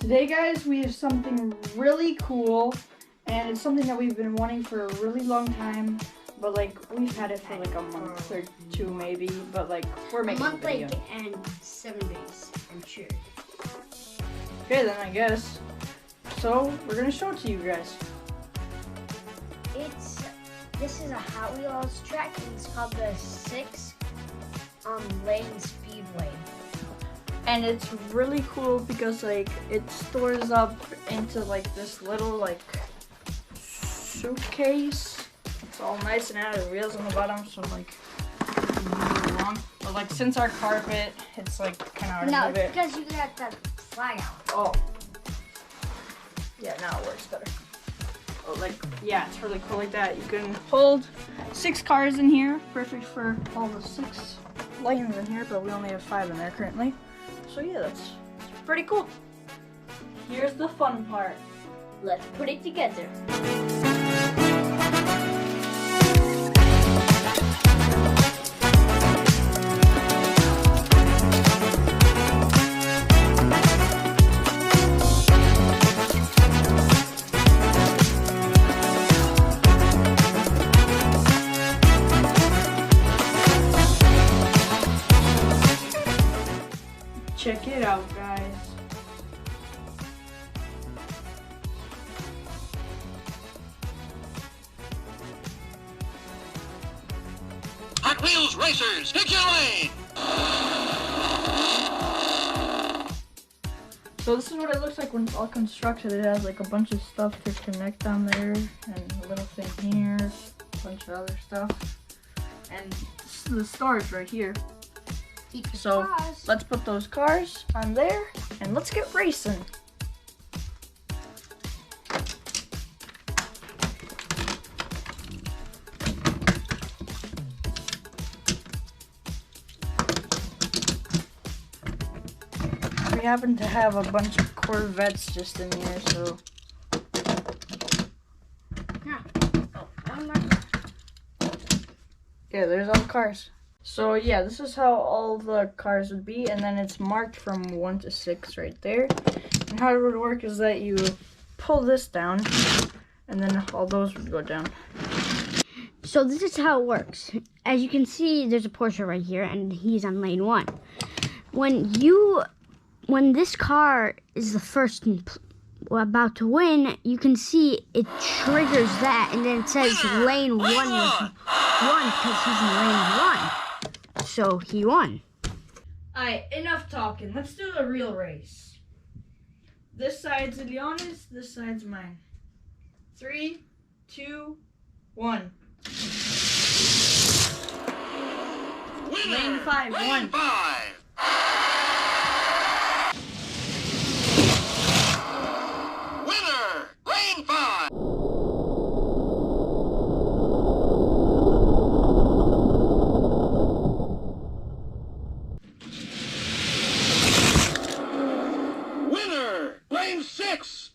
Today, guys, we have something really cool, and it's something that we've been wanting for a really long time. But like, we've had it for like a month or two, maybe. But like, we're making a video. And 7 days, I'm sure. Okay, then I guess. So we're gonna show it to you guys. This is a Hot Wheels track, and it's called the 6 Lane Speedway. And it's really cool because like it stores up into like this little like suitcase. It's all nice and it has wheels on the bottom, so like move along. But like since our carpet, it's like kind of hard to move it. No, because you got the flag out. Oh. Yeah, now it works better. Oh, like, yeah, it's really cool like that. You can hold 6 cars in here. Perfect for all the 6 lanes in here, but we only have 5 in there currently. So yeah, that's pretty cool. Here's the fun part. Let's put it together. Check it out, guys. Hot Wheels Racers, pick your lane! So this is what it looks like when it's all constructed. It has like a bunch of stuff to connect on there, and a little thing here, a bunch of other stuff. And this is the storage right here. So let's put those cars on there and let's get racing. We happen to have a bunch of Corvettes just in here, so. Yeah, there's all the cars. So yeah, this is how all the cars would be, and then it's marked from 1 to 6 right there. And how it would work is that you pull this down, and then all those would go down. So this is how it works. As you can see, there's a Porsche right here, and he's on lane 1. When this car is the first about to win, you can see it triggers that, and then it says lane 1 was won because he's in lane 1. So he won. Alright, enough talking. Let's do the real race. This side's Leona's, this side's mine. 3, 2, 1. Winner, Lane 5, lane 1. 5. Winner, lane 5. Winner, lane 6.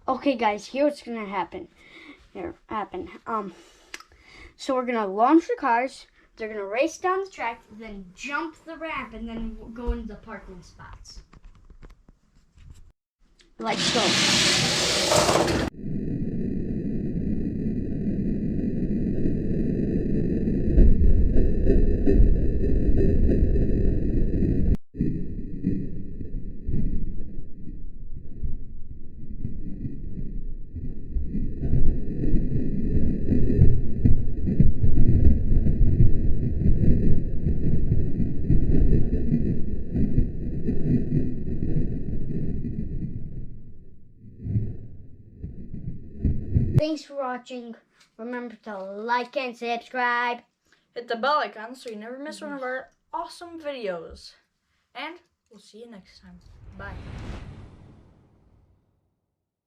Okay, guys, here's what's gonna happen. So we're gonna launch the cars. They're gonna race down the track, then jump the ramp, and then go into the parking spots. Let's go. Thanks for watching. Remember to like and subscribe. Hit the bell icon so you never miss one of our awesome videos. And We'll see you next time. Bye.